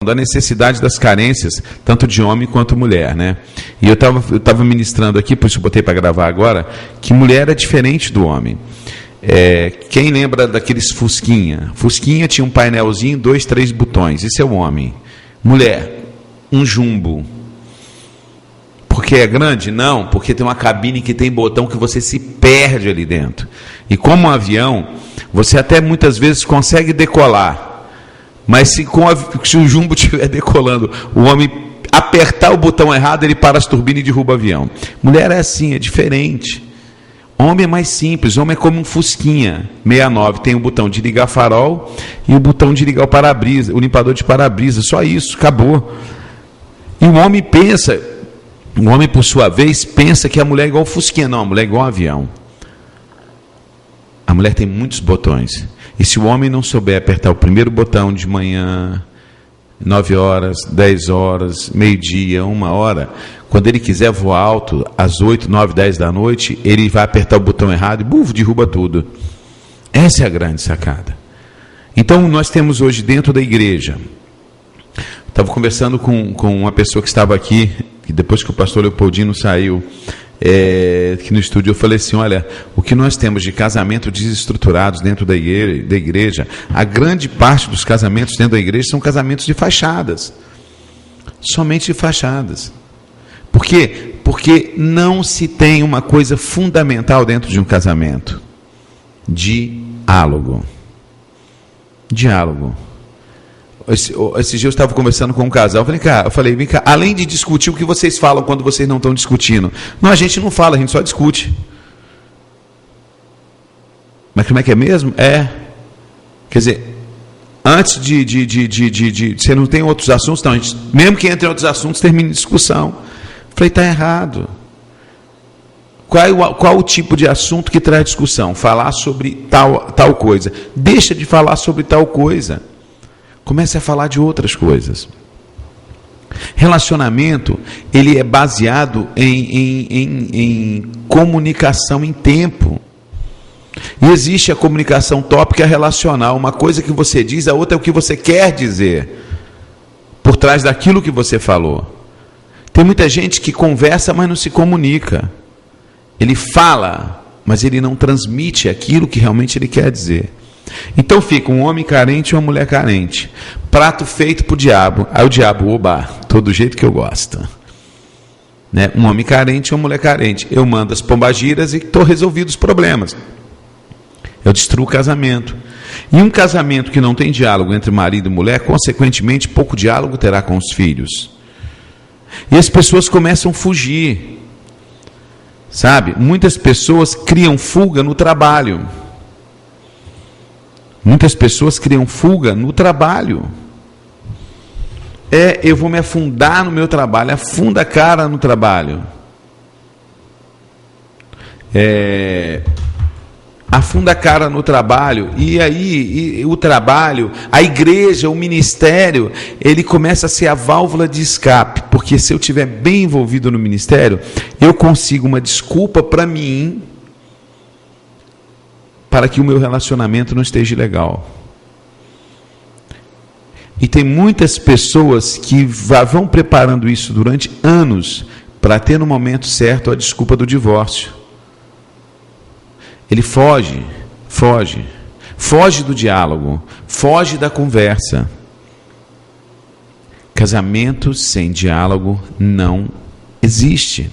da necessidade das carências, tanto de homem quanto mulher, né? E eu estava ministrando aqui, por isso eu botei para gravar agora, que mulher é diferente do homem. Quem lembra daqueles Fusquinha? Fusquinha tinha um painelzinho, 2, 3 botões. Isso é o homem. Mulher, um jumbo. Porque é grande? Não, porque tem uma cabine que tem botão que você se perde ali dentro. E como um avião, você até muitas vezes consegue decolar. Mas se o jumbo estiver decolando, o homem apertar o botão errado, ele para as turbinas e derruba o avião. Mulher é assim, é diferente. Homem é mais simples, homem é como um Fusquinha 69, tem o botão de ligar farol e o botão de ligar o para-brisa, o limpador de para-brisa, só isso, acabou. E o homem por sua vez, pensa que a mulher é igual o Fusquinha. Não, a mulher é igual um avião. A mulher tem muitos botões. E se o homem não souber apertar o primeiro botão de manhã, 9 horas, 10 horas, meio-dia, 1 hora, quando ele quiser voar alto, às 8, 9, 10 da noite, ele vai apertar o botão errado e derruba tudo. Essa é a grande sacada. Então, nós temos hoje dentro da igreja, estava conversando com uma pessoa que estava aqui, e depois que o pastor Leopoldino saiu, aqui no estúdio, eu falei assim, olha, o que nós temos de casamento desestruturados dentro da igreja, a grande parte dos casamentos dentro da igreja são casamentos de fachadas, somente de fachadas. Por quê? Porque não se tem uma coisa fundamental dentro de um casamento: diálogo. Esse dia eu estava conversando com um casal, eu falei, vem cá, além de discutir, o que vocês falam quando vocês não estão discutindo? Não, a gente não fala, a gente só discute. Mas como é que é mesmo? Quer dizer, antes de você não tem outros assuntos, não, mesmo que entre em outros assuntos, termina a discussão. Eu falei, está errado. Qual o tipo de assunto que traz discussão? Falar sobre tal coisa. Deixa de falar sobre tal coisa. Comece a falar de outras coisas. Relacionamento, ele é baseado em comunicação em tempo. E existe a comunicação tópica relacional. Uma coisa que você diz, a outra é o que você quer dizer, por trás daquilo que você falou. Tem muita gente que conversa, mas não se comunica. Ele fala, mas ele não transmite aquilo que realmente ele quer dizer. Então fica um homem carente e uma mulher carente. Prato feito para o diabo. Aí o diabo, oba, todo jeito que eu gosto. Né? Um homem carente e uma mulher carente. Eu mando as pombagiras e estou resolvido os problemas. Eu destruo o casamento. E um casamento que não tem diálogo entre marido e mulher, consequentemente, pouco diálogo terá com os filhos. E as pessoas começam a fugir. Sabe? Muitas pessoas criam fuga no trabalho. Muitas pessoas criam fuga no trabalho. Eu vou me afundar no meu trabalho. Afunda a cara no trabalho. Afunda a cara no trabalho. E aí o trabalho, a igreja, o ministério, ele começa a ser a válvula de escape. Porque se eu estiver bem envolvido no ministério, eu consigo uma desculpa para mim, para que o meu relacionamento não esteja legal. E tem muitas pessoas que vão preparando isso durante anos para ter no momento certo a desculpa do divórcio. Ele foge do diálogo, foge da conversa. Casamento sem diálogo não existe.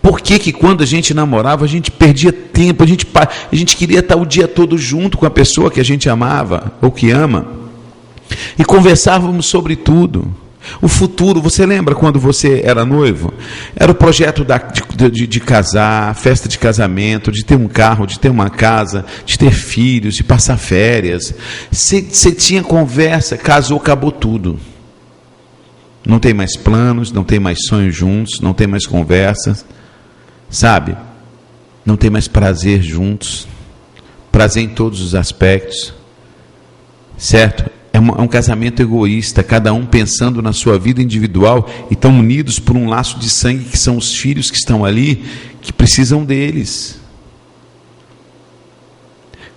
Por que quando a gente namorava, a gente perdia tempo, a gente queria estar o dia todo junto com a pessoa que a gente amava, ou que ama, e conversávamos sobre tudo. O futuro, você lembra quando você era noivo? Era o projeto de casar, festa de casamento, de ter um carro, de ter uma casa, de ter filhos, de passar férias. Você tinha conversa, casou, acabou tudo. Não tem mais planos, não tem mais sonhos juntos, não tem mais conversas, sabe? Não tem mais prazer juntos, prazer em todos os aspectos, certo? É um casamento egoísta, cada um pensando na sua vida individual e estão unidos por um laço de sangue que são os filhos que estão ali, que precisam deles.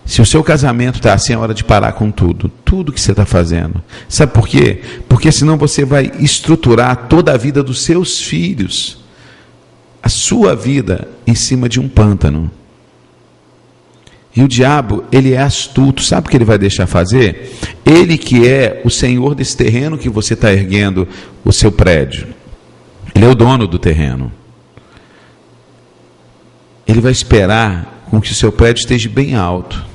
Se o seu casamento está assim, é hora de parar com tudo que você está fazendo. Sabe por quê? Porque senão você vai estruturar toda a vida dos seus filhos, a sua vida, em cima de um pântano. E o diabo, ele é astuto. Sabe o que ele vai deixar fazer? Ele que é o senhor desse terreno que você está erguendo o seu prédio. Ele é o dono do terreno. Ele vai esperar com que o seu prédio esteja bem alto.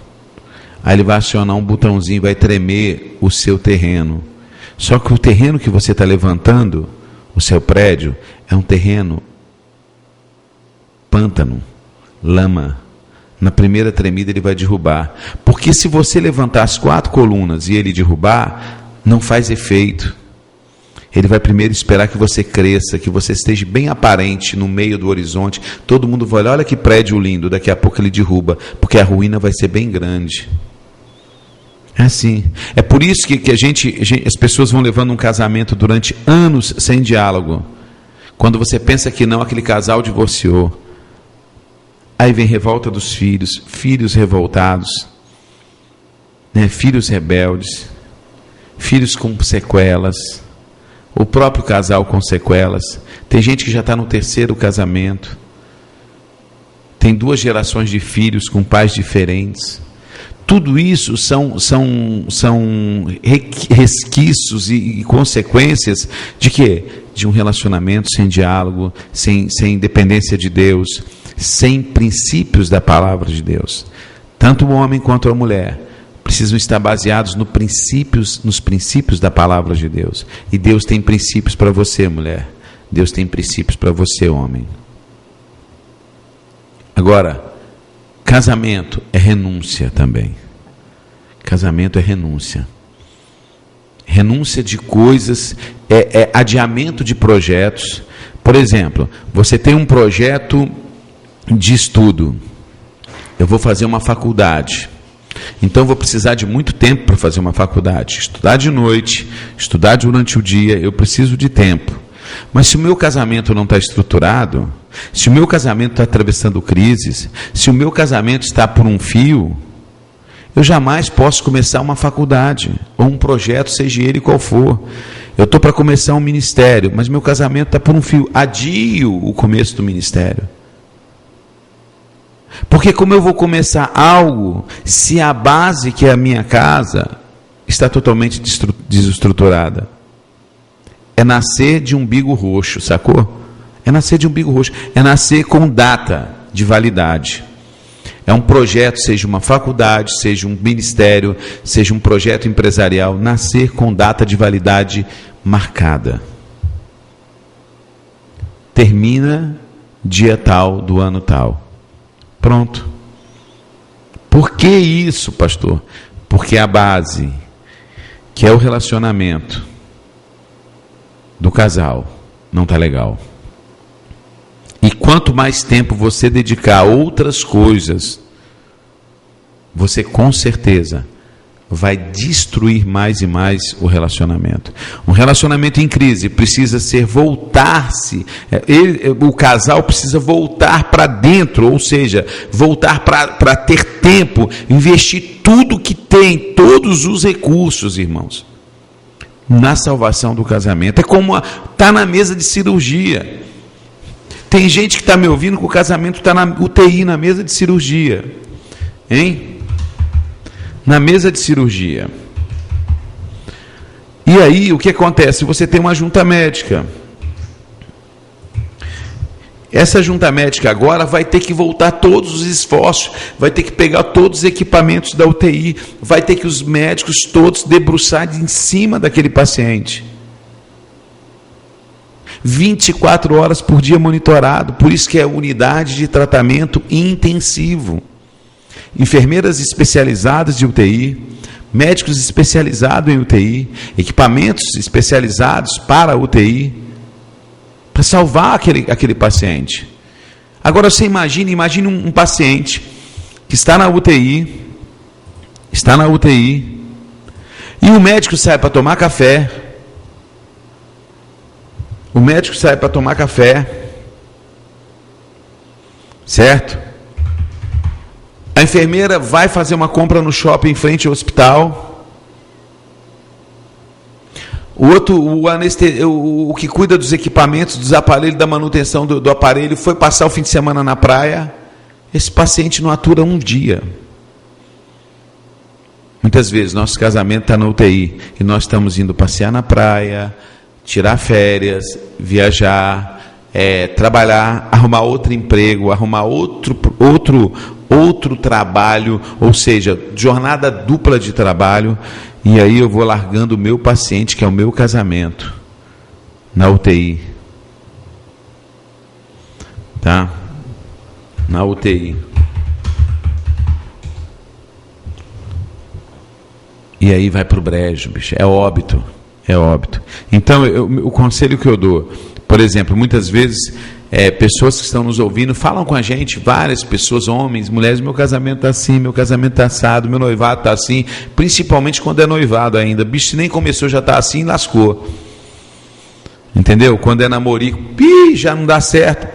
Aí ele vai acionar um botãozinho, vai tremer o seu terreno. Só que o terreno que você está levantando, o seu prédio, é um terreno pântano, lama. Na primeira tremida ele vai derrubar. Porque se você levantar as 4 colunas e ele derrubar, não faz efeito. Ele vai primeiro esperar que você cresça, que você esteja bem aparente no meio do horizonte. Todo mundo vai olhar, olha que prédio lindo, daqui a pouco ele derruba, porque a ruína vai ser bem grande. É assim. É por isso que as pessoas vão levando um casamento durante anos sem diálogo. Quando você pensa que não, aquele casal divorciou. Aí vem revolta dos filhos, filhos revoltados, né? Filhos rebeldes, filhos com sequelas, o próprio casal com sequelas. Tem gente que já está no 3º casamento, tem 2 gerações de filhos com pais diferentes. Tudo isso são resquícios e consequências de quê? De um relacionamento sem diálogo, sem dependência de Deus, sem princípios da palavra de Deus. Tanto o homem quanto a mulher precisam estar baseados nos princípios da palavra de Deus. E Deus tem princípios para você, mulher. Deus tem princípios para você, homem. Agora, casamento é renúncia também. Casamento é renúncia. Renúncia de coisas, é adiamento de projetos. Por exemplo, você tem um projeto de estudo. Eu vou fazer uma faculdade. Então vou precisar de muito tempo para fazer uma faculdade. Estudar de noite, estudar durante o dia, eu preciso de tempo. Mas se o meu casamento não está estruturado, se o meu casamento está atravessando crises, se o meu casamento está por um fio, eu jamais posso começar uma faculdade ou um projeto, seja ele qual for. Eu estou para começar um ministério, mas meu casamento está por um fio. Adio o começo do ministério. Porque como eu vou começar algo se a base, que é a minha casa, está totalmente desestruturada? É nascer de umbigo roxo, sacou? É nascer de umbigo roxo. É nascer com data de validade. É um projeto, seja uma faculdade, seja um ministério, seja um projeto empresarial, nascer com data de validade marcada. Termina dia tal do ano tal. Pronto. Por que isso, pastor? Porque a base, que é o relacionamento do casal, não está legal. E quanto mais tempo você dedicar a outras coisas, você com certeza vai destruir mais e mais o relacionamento. Um relacionamento em crise precisa voltar-se. O casal precisa voltar para dentro, ou seja, voltar para ter tempo, investir tudo que tem, todos os recursos, irmãos, na salvação do casamento. É como está na mesa de cirurgia. Tem gente que está me ouvindo que o casamento está na UTI, na mesa de cirurgia. Hein? Na mesa de cirurgia. E aí, o que acontece? Você tem uma junta médica. Essa junta médica agora vai ter que voltar todos os esforços, vai ter que pegar todos os equipamentos da UTI, vai ter que os médicos todos debruçar em cima daquele paciente. 24 horas por dia monitorado, por isso que é unidade de tratamento intensivo. Enfermeiras especializadas de UTI, médicos especializados em UTI, equipamentos especializados para a UTI, para salvar aquele paciente. Agora você imagine um paciente que está na UTI, e o médico sai para tomar café. O médico sai para tomar café, certo? A enfermeira vai fazer uma compra no shopping em frente ao hospital. O que cuida dos equipamentos, dos aparelhos, da manutenção do aparelho, foi passar o fim de semana na praia. Esse paciente não atura um dia. Muitas vezes nosso casamento está na UTI e nós estamos indo passear na praia, tirar férias, viajar, trabalhar, arrumar outro emprego, arrumar outro trabalho, ou seja, jornada dupla de trabalho, e aí eu vou largando o meu paciente, que é o meu casamento, na UTI. Tá? Na UTI. E aí vai para o brejo, bicho. É óbito. Então, o conselho que eu dou, por exemplo, muitas vezes, pessoas que estão nos ouvindo falam com a gente, várias pessoas, homens, mulheres, meu casamento está assim, meu casamento está assado, meu noivado está assim, principalmente quando é noivado ainda. Bicho, se nem começou, já está assim, lascou. Entendeu? Quando é namorico, já não dá certo.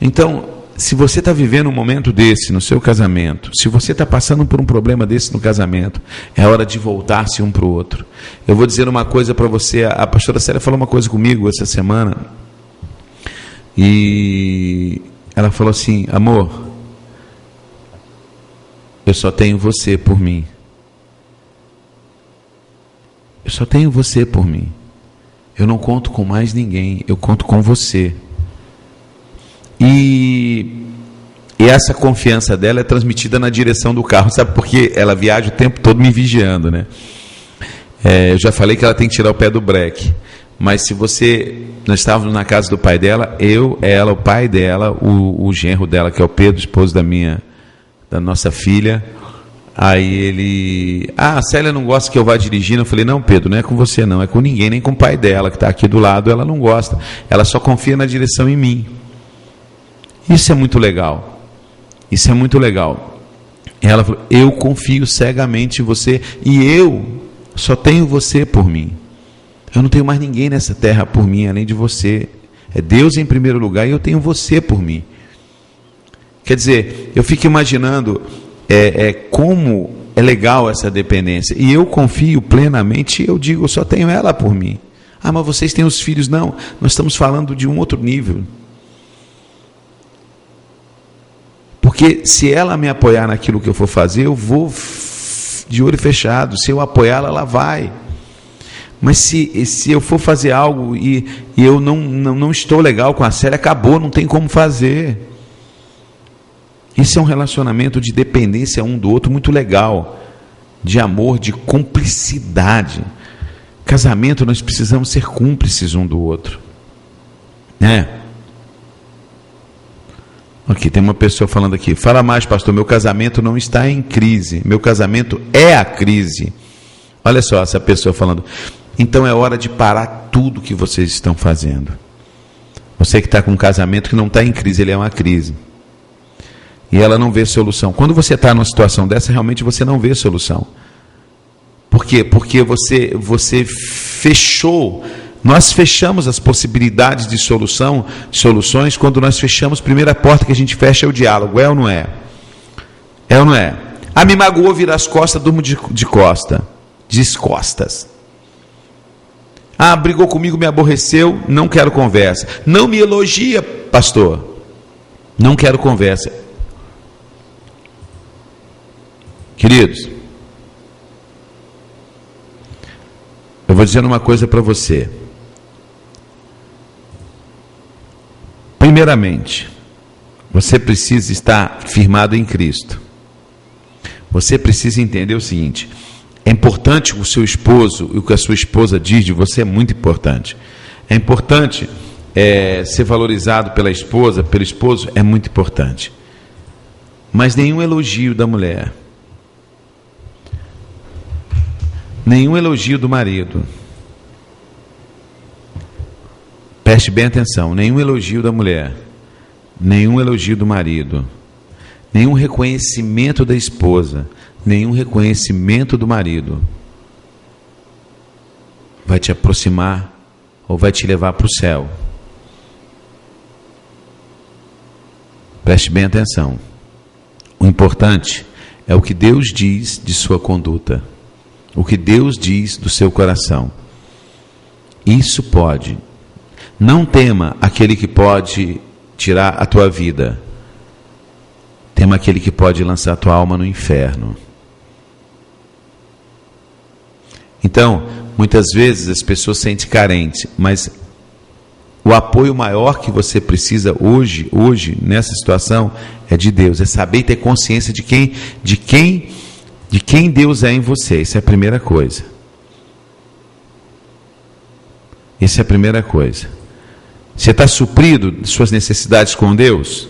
Então, se você está vivendo um momento desse no seu casamento, se você está passando por um problema desse no casamento, é hora de voltar-se um para o outro. Eu vou dizer uma coisa para você, a pastora Célia falou uma coisa comigo essa semana, e ela falou assim: amor, eu só tenho você por mim. Eu só tenho você por mim. Eu não conto com mais ninguém, eu conto com você. E essa confiança dela é transmitida na direção do carro, sabe por quê? Ela viaja o tempo todo me vigiando, né? Eu já falei que ela tem que tirar o pé do breque, mas se você... Nós estávamos na casa do pai dela, ela, o pai dela, o genro dela, que é o Pedro, esposo da nossa filha. Aí ele... a Célia não gosta que eu vá dirigindo. Eu falei: não, Pedro, não é com você não, é com ninguém, nem com o pai dela, que está aqui do lado. Ela não gosta, ela só confia na direção em mim. Isso é muito legal. Isso é muito legal. Ela falou: eu confio cegamente em você e eu só tenho você por mim. Eu não tenho mais ninguém nessa terra por mim além de você. É Deus em primeiro lugar e eu tenho você por mim. Quer dizer, eu fico imaginando como é legal essa dependência. E eu confio plenamente, eu digo: eu só tenho ela por mim. Ah, mas vocês têm os filhos? Não, nós estamos falando de um outro nível. Porque se ela me apoiar naquilo que eu for fazer, eu vou de olho fechado. Se eu apoiá-la, ela vai. Mas se eu for fazer algo e eu não estou legal com a Célia, acabou, não tem como fazer. Isso é um relacionamento de dependência um do outro muito legal, de amor, de cumplicidade. Casamento, nós precisamos ser cúmplices um do outro, né? Aqui tem uma pessoa falando aqui: fala mais, pastor, meu casamento não está em crise, meu casamento é a crise. Olha só essa pessoa falando. Então é hora de parar tudo que vocês estão fazendo. Você que está com um casamento que não está em crise, ele é uma crise. E ela não vê solução. Quando você está numa situação dessa, realmente você não vê solução. Por quê? Porque você fechou. Nós fechamos as possibilidades de soluções quando nós fechamos. A primeira porta que a gente fecha é o diálogo. É ou não é? É ou não é? Ah, me magoou, vira as costas, durmo de costas. Ah, brigou comigo, me aborreceu, não quero conversa. Não me elogia, pastor. Não quero conversa. Queridos, eu vou dizer uma coisa para você. Primeiramente, você precisa estar firmado em Cristo. Você precisa entender o seguinte: é importante o seu esposo, e o que a sua esposa diz de você é muito importante. É importante ser valorizado pela esposa, pelo esposo, é muito importante. Mas nenhum elogio da mulher, nenhum elogio do marido, preste bem atenção, nenhum elogio da mulher, nenhum elogio do marido, nenhum reconhecimento da esposa, nenhum reconhecimento do marido vai te aproximar ou vai te levar para o céu. Preste bem atenção. O importante é o que Deus diz de sua conduta, o que Deus diz do seu coração. Isso pode. Não tema aquele que pode tirar a tua vida. Tema aquele que pode lançar a tua alma no inferno. Então, muitas vezes as pessoas se sentem carentes, mas o apoio maior que você precisa hoje, nessa situação, é de Deus. É saber e ter consciência de quem Deus é em você. Isso é a primeira coisa. Isso é a primeira coisa. Você está suprido de suas necessidades com Deus?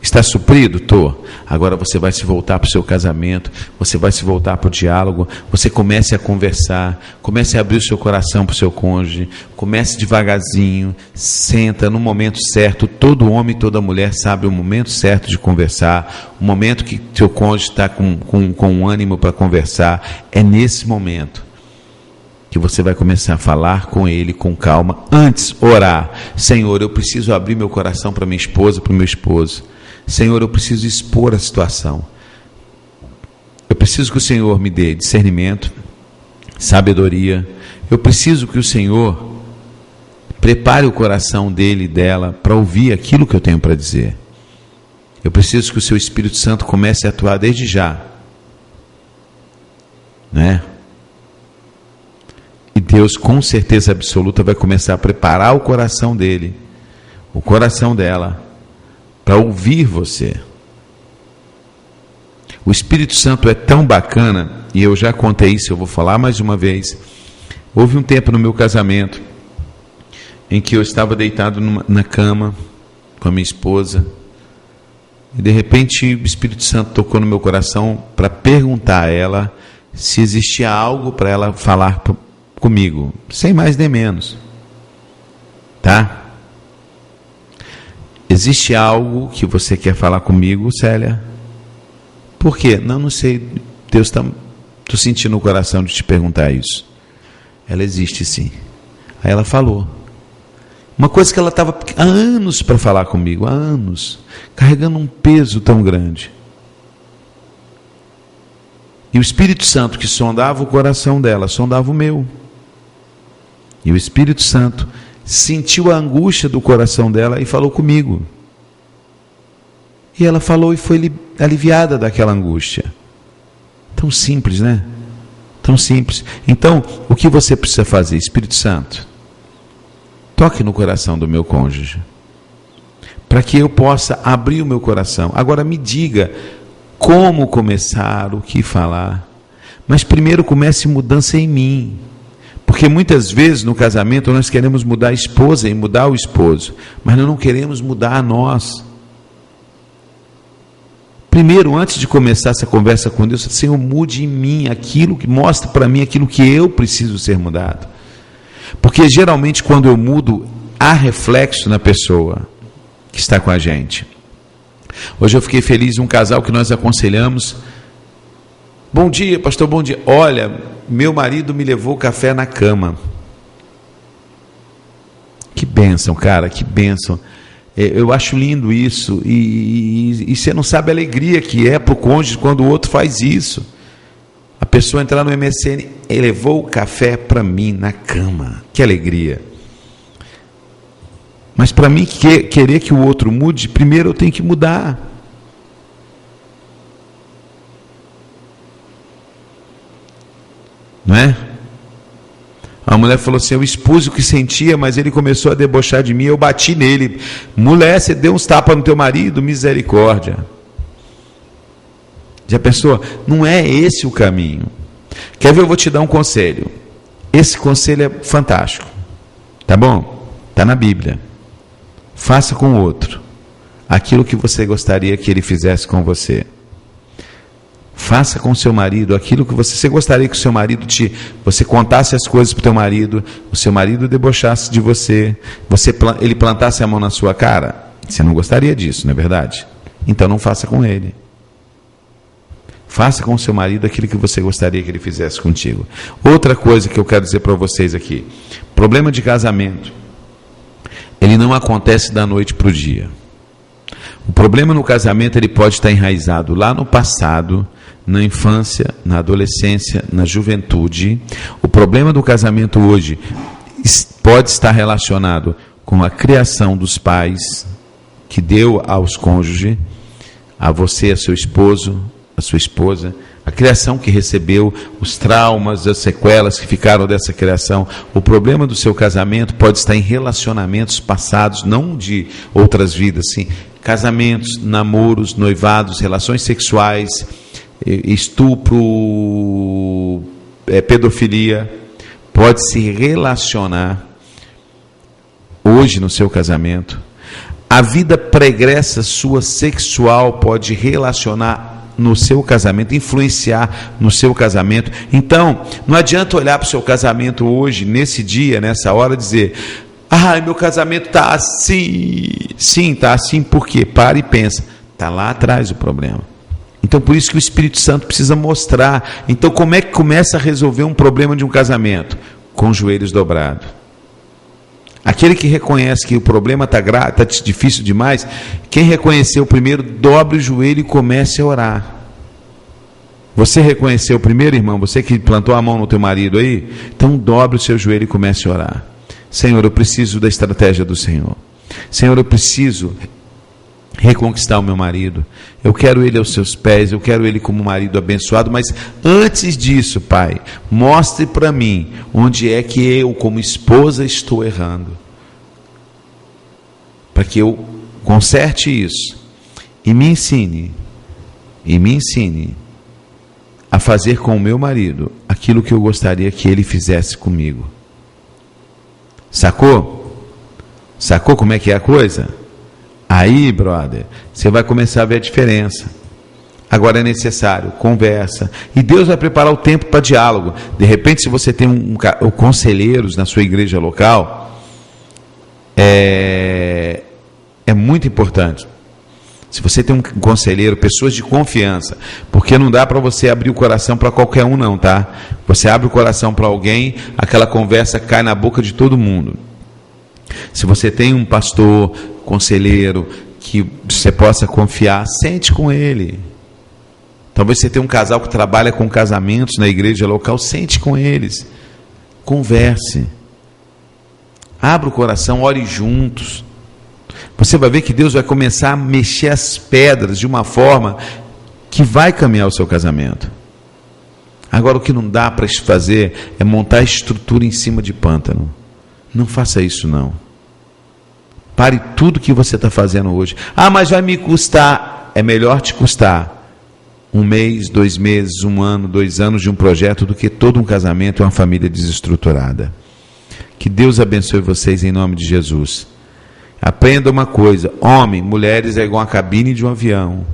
Está suprido? Estou. Agora você vai se voltar para o seu casamento, você vai se voltar para o diálogo, você comece a conversar, comece a abrir o seu coração para o seu cônjuge, comece devagarzinho, senta no momento certo. Todo homem e toda mulher sabe o momento certo de conversar, o momento que seu cônjuge está com ânimo para conversar. É nesse momento que você vai começar a falar com ele com calma. Antes, orar. Senhor, eu preciso abrir meu coração para minha esposa, para o meu esposo. Senhor, eu preciso expor a situação. Eu preciso que o Senhor me dê discernimento, sabedoria. Eu preciso que o Senhor prepare o coração dele e dela para ouvir aquilo que eu tenho para dizer. Eu preciso que o seu Espírito Santo comece a atuar desde já. Né? E Deus, com certeza absoluta, vai começar a preparar o coração dele, o coração dela, para ouvir você. O Espírito Santo é tão bacana, e eu já contei isso, eu vou falar mais uma vez. Houve um tempo no meu casamento em que eu estava deitado na cama com a minha esposa, e de repente o Espírito Santo tocou no meu coração para perguntar a ela se existia algo para ela falar comigo, sem mais nem menos. Tá? Existe algo que você quer falar comigo, Célia? Por quê? Não sei. Deus está... Estou sentindo no coração de te perguntar isso. Ela existe sim. Aí ela falou. Uma coisa que ela estava há anos para falar comigo, há anos, carregando um peso tão grande. E o Espírito Santo que sondava o coração dela, sondava o meu. E o Espírito Santo sentiu a angústia do coração dela e falou comigo. E ela falou e foi aliviada daquela angústia. Tão simples, né? Tão simples. Então, o que você precisa fazer? Espírito Santo, toque no coração do meu cônjuge, para que eu possa abrir o meu coração. Agora me diga como começar, o que falar. Mas primeiro comece mudança em mim. Porque muitas vezes no casamento nós queremos mudar a esposa e mudar o esposo, mas nós não queremos mudar a nós. Primeiro, antes de começar essa conversa com Deus, Senhor, mude em mim aquilo que mostra para mim aquilo que eu preciso ser mudado. Porque geralmente quando eu mudo, há reflexo na pessoa que está com a gente. Hoje eu fiquei feliz, um casal que nós aconselhamos. Bom dia, pastor, bom dia. Olha, meu marido me levou café na cama. Que bênção, cara, que bênção. Eu acho lindo isso. E você não sabe a alegria que é para o cônjuge quando o outro faz isso. A pessoa entrar no MSN, ele levou o café para mim na cama. Que alegria. Mas para mim querer que o outro mude, primeiro eu tenho que mudar. Não é? A mulher falou assim, eu expus o que sentia, mas ele começou a debochar de mim, eu bati nele. Mulher, você deu uns tapas no teu marido? Misericórdia. Já pensou? Não é esse o caminho. Quer ver? Eu vou te dar um conselho. Esse conselho é fantástico. Tá bom? Está na Bíblia. Faça com o outro aquilo que você gostaria que ele fizesse com você. Faça com o seu marido aquilo que você gostaria que o seu marido você contasse as coisas para o teu marido, o seu marido debochasse de você, ele plantasse a mão na sua cara. Você não gostaria disso, não é verdade? Então não faça com ele. Faça com o seu marido aquilo que você gostaria que ele fizesse contigo. Outra coisa que eu quero dizer para vocês aqui: problema de casamento, ele não acontece da noite para o dia. O problema no casamento, ele pode estar enraizado lá no passado, na infância, na adolescência, na juventude. O problema do casamento hoje pode estar relacionado com a criação dos pais, que deu aos cônjuges, a você, a seu esposo, a sua esposa, a criação que recebeu, os traumas, as sequelas que ficaram dessa criação. O problema do seu casamento pode estar em relacionamentos passados, não de outras vidas, sim. Casamentos, namoros, noivados, relações sexuais, estupro, pedofilia, pode se relacionar hoje no seu casamento. A vida pregressa sua sexual pode relacionar no seu casamento, influenciar no seu casamento. Então, não adianta olhar para o seu casamento hoje, nesse dia, nessa hora, e dizer: meu casamento está assim. Sim, está assim porque para e pensa, está lá atrás o problema. Então, por isso que o Espírito Santo precisa mostrar. Então, como é que começa a resolver um problema de um casamento? Com os joelhos dobrados. Aquele que reconhece que o problema está difícil demais, quem reconheceu primeiro, dobre o joelho e comece a orar. Você reconheceu primeiro, irmão? Você que plantou a mão no teu marido aí? Então dobre o seu joelho e comece a orar. Senhor, eu preciso da estratégia do Senhor. Senhor, eu preciso reconquistar o meu marido. Eu quero ele aos seus pés, eu quero ele como marido abençoado, mas antes disso, Pai, mostre para mim onde é que eu, como esposa, estou errando, para que eu conserte isso e me ensine a fazer com o meu marido aquilo que eu gostaria que ele fizesse comigo. Sacou? Sacou como é que é a coisa? Aí, brother, você vai começar a ver a diferença. Agora é necessário conversa. E Deus vai preparar o tempo para diálogo. De repente, se você tem conselheiros na sua igreja local, é muito importante. Se você tem um conselheiro, pessoas de confiança, porque não dá para você abrir o coração para qualquer um não, tá? Você abre o coração para alguém, aquela conversa cai na boca de todo mundo. Se você tem um pastor, conselheiro, que você possa confiar, sente com ele. Talvez você tenha um casal que trabalha com casamentos na igreja local, sente com eles, converse, abra o coração, ore juntos. Você vai ver que Deus vai começar a mexer as pedras de uma forma que vai caminhar o seu casamento. Agora, o que não dá para fazer é montar estrutura em cima de pântano. Não faça isso, não. Pare tudo que você está fazendo hoje. Mas vai me custar. É melhor te custar 1 mês, 2 meses, 1 ano, 2 anos de um projeto do que todo um casamento e uma família desestruturada. Que Deus abençoe vocês em nome de Jesus. Aprenda uma coisa: homem, mulheres é igual a cabine de um avião.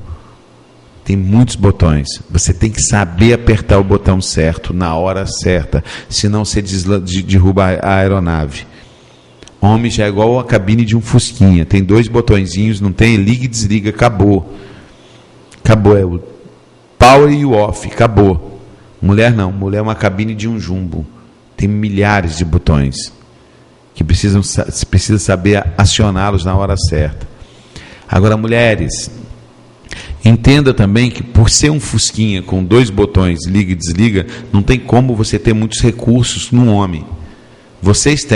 Tem muitos botões. Você tem que saber apertar o botão certo, na hora certa, senão você derruba a aeronave. Homem já é igual a cabine de um Fusquinha. Tem 2 botõezinhos, não tem? Liga e desliga, acabou. Acabou, é o power e o off, acabou. Mulher não, mulher é uma cabine de um jumbo. Tem milhares de botões que precisa saber acioná-los na hora certa. Agora, mulheres, entenda também que por ser um Fusquinha com 2 botões, liga e desliga, não tem como você ter muitos recursos num homem. Vocês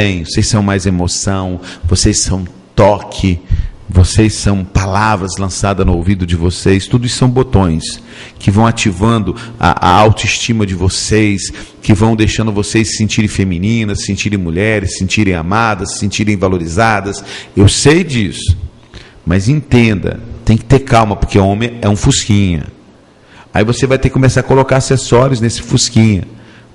são mais emoção, vocês são toque, vocês são palavras lançadas no ouvido de vocês, tudo isso são botões que vão ativando a autoestima de vocês, que vão deixando vocês se sentirem femininas, se sentirem mulheres, se sentirem amadas, se sentirem valorizadas. Eu sei disso, mas entenda, tem que ter calma, porque o homem é um Fusquinha. Aí você vai ter que começar a colocar acessórios nesse Fusquinha,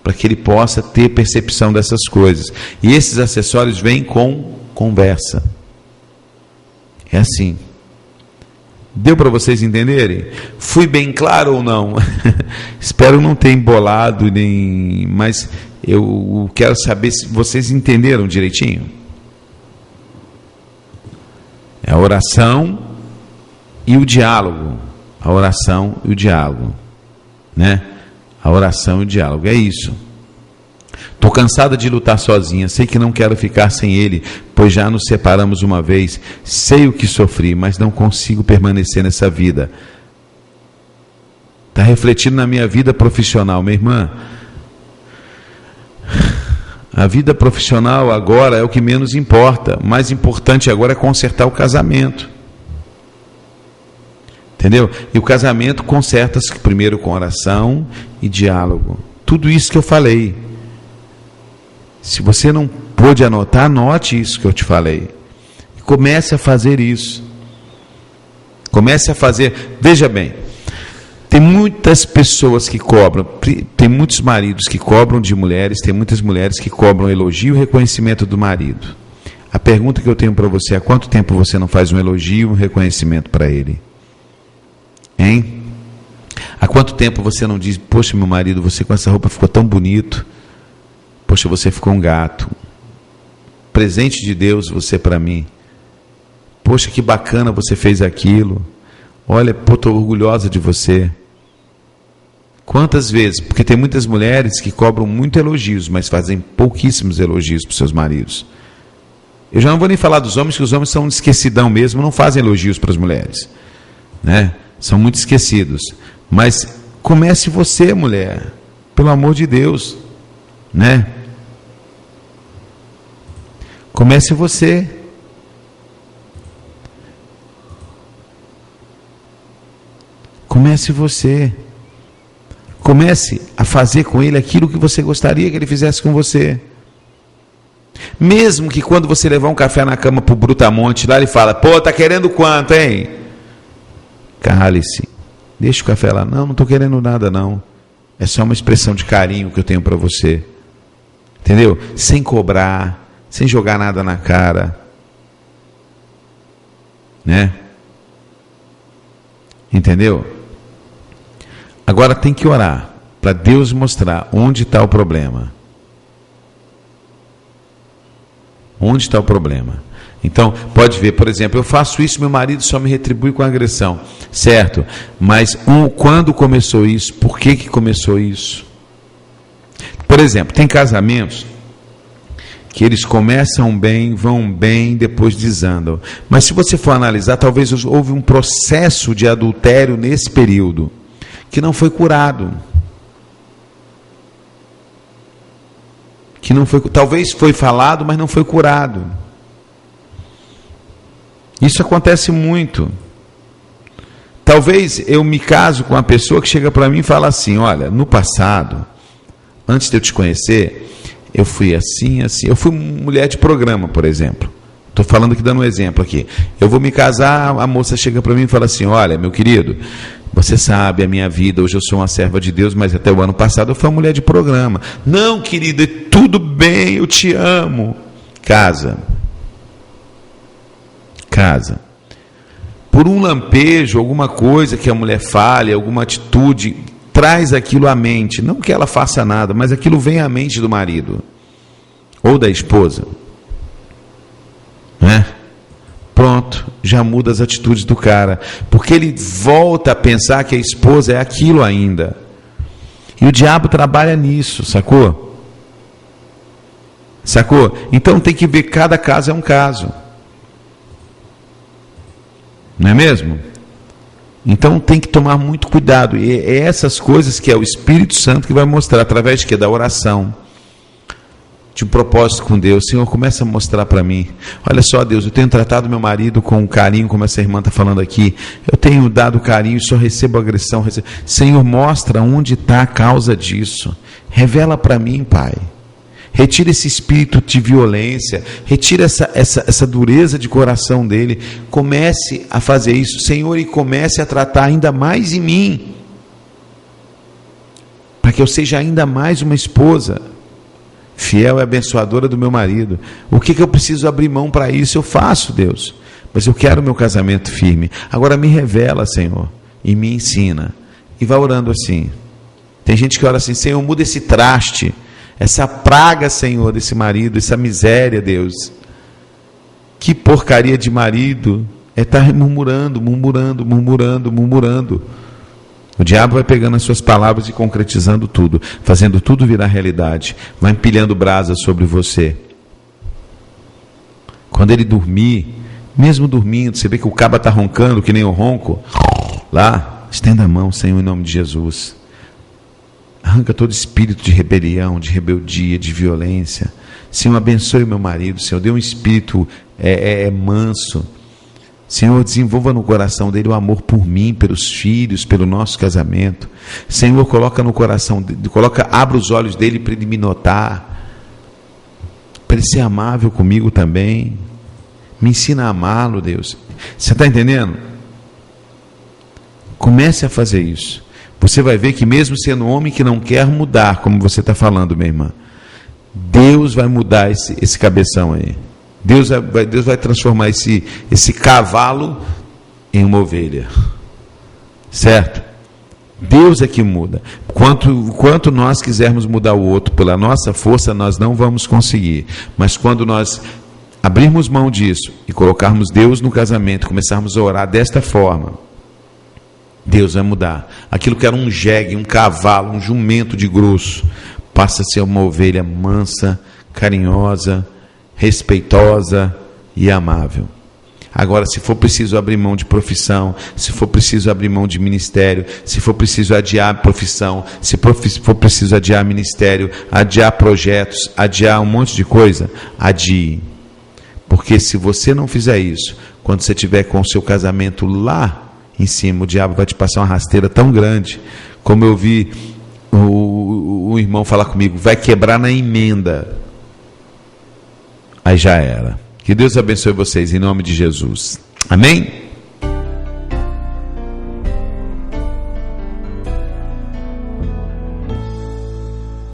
para que ele possa ter percepção dessas coisas. E esses acessórios vêm com conversa. É assim. Deu para vocês entenderem? Fui bem claro ou não? Espero não ter embolado, mas eu quero saber se vocês entenderam direitinho. É a oração e o diálogo. A oração e o diálogo, né? A oração e o diálogo, é isso. Estou cansada de lutar sozinha, sei que não quero ficar sem ele, pois já nos separamos uma vez. Sei o que sofri, mas não consigo permanecer nessa vida. Está refletindo na minha vida profissional, minha irmã. A vida profissional agora é o que menos importa. O mais importante agora é consertar o casamento. Entendeu? E o casamento conserta-se primeiro com oração e diálogo. Tudo isso que eu falei. Se você não pôde anotar, anote isso que eu te falei. Comece a fazer isso. Comece a fazer. Veja bem, tem muitas pessoas que cobram, tem muitos maridos que cobram de mulheres, tem muitas mulheres que cobram elogio e reconhecimento do marido. A pergunta que eu tenho para você é: há quanto tempo você não faz um elogio e um reconhecimento para ele? Hein? Há quanto tempo você não diz: poxa, meu marido, você com essa roupa ficou tão bonito. Poxa, você ficou um gato. Presente de Deus você para mim. Poxa, que bacana você fez aquilo. Olha, estou orgulhosa de você. Quantas vezes? Porque tem muitas mulheres que cobram muito elogios, mas fazem pouquíssimos elogios para os seus maridos. Eu já não vou nem falar dos homens, que os homens são um esquecidão mesmo, não fazem elogios para as mulheres, né? São muito esquecidos. Mas comece você, mulher, pelo amor de Deus, né? Comece você. Comece você. Comece a fazer com ele aquilo que você gostaria que ele fizesse com você. Mesmo que quando você levar um café na cama para o Brutamonte, lá ele fala: pô, tá querendo quanto, hein? Cale-se. Deixa o café lá. Não estou querendo nada, não. É só uma expressão de carinho que eu tenho para você. Entendeu? Sem cobrar. Sem jogar nada na cara, né? Entendeu? Agora tem que orar para Deus mostrar onde está o problema. Onde está o problema? Então, pode ver, por exemplo, eu faço isso, meu marido só me retribui com agressão, certo? Mas quando começou isso? Por que começou isso? Por exemplo, tem casamentos que eles começam bem, vão bem, depois desandam. Mas se você for analisar, talvez houve um processo de adultério nesse período, que não foi curado. Talvez foi falado, mas não foi curado. Isso acontece muito. Talvez eu me caso com uma pessoa que chega para mim e fala assim: olha, no passado, antes de eu te conhecer, eu fui assim, assim. Eu fui mulher de programa, por exemplo. Estou falando aqui, dando um exemplo aqui. Eu vou me casar, a moça chega para mim e fala assim: olha, meu querido, você sabe a minha vida, hoje eu sou uma serva de Deus, mas até o ano passado eu fui uma mulher de programa. Não, querida, tudo bem, eu te amo. Casa. Por um lampejo, alguma coisa que a mulher fale, alguma atitude, traz aquilo à mente, não que ela faça nada, mas aquilo vem à mente do marido ou da esposa, né? Pronto, já muda as atitudes do cara, porque ele volta a pensar que a esposa é aquilo ainda, e o diabo trabalha nisso, sacou? Então tem que ver, cada caso é um caso, não é mesmo? Então tem que tomar muito cuidado, e é essas coisas que é o Espírito Santo que vai mostrar, através de quê? Da oração, de um propósito com Deus. Senhor, começa a mostrar para mim, olha só, Deus, eu tenho tratado meu marido com carinho, como essa irmã está falando aqui, eu tenho dado carinho e só recebo agressão. Senhor, mostra onde está a causa disso, revela para mim, Pai. Retira esse espírito de violência, retira essa dureza de coração dele, comece a fazer isso, Senhor, e comece a tratar ainda mais em mim, para que eu seja ainda mais uma esposa fiel e abençoadora do meu marido. O que eu preciso abrir mão para isso? Eu faço, Deus, mas eu quero meu casamento firme. Agora me revela, Senhor, e me ensina, e vá orando assim. Tem gente que ora assim: Senhor, muda esse traste, essa praga, Senhor, desse marido, essa miséria, Deus. Que porcaria de marido é estar murmurando. O diabo vai pegando as suas palavras e concretizando tudo, fazendo tudo virar realidade, vai empilhando brasas sobre você. Quando ele dormir, mesmo dormindo, você vê que o caba está roncando, que nem o ronco, lá, estenda a mão, Senhor, em nome de Jesus. Arranca todo espírito de rebelião, de rebeldia, de violência. Senhor, abençoe o meu marido, Senhor, dê um espírito manso. Senhor, desenvolva no coração dele o amor por mim, pelos filhos, pelo nosso casamento. Senhor, coloca no coração dele, abra os olhos dele para ele me notar, para ele ser amável comigo também. Me ensina a amá-lo, Deus. Você está entendendo? Comece a fazer isso. Você vai ver que mesmo sendo um homem que não quer mudar, como você está falando, minha irmã, Deus vai mudar esse cabeção aí. Deus vai transformar esse cavalo em uma ovelha. Certo? Deus é que muda. Quanto nós quisermos mudar o outro pela nossa força, nós não vamos conseguir. Mas quando nós abrirmos mão disso e colocarmos Deus no casamento, começarmos a orar desta forma, Deus vai mudar. Aquilo que era um jegue, um cavalo, um jumento de grosso, passa a ser uma ovelha mansa, carinhosa, respeitosa e amável. Agora, se for preciso abrir mão de profissão, se for preciso abrir mão de ministério, se for preciso adiar profissão, se for preciso adiar ministério, adiar projetos, adiar um monte de coisa, adie. Porque se você não fizer isso, quando você estiver com o seu casamento lá em cima, o diabo vai te passar uma rasteira tão grande, como eu vi o irmão falar comigo, vai quebrar na emenda. Aí já era. Que Deus abençoe vocês em nome de Jesus. Amém?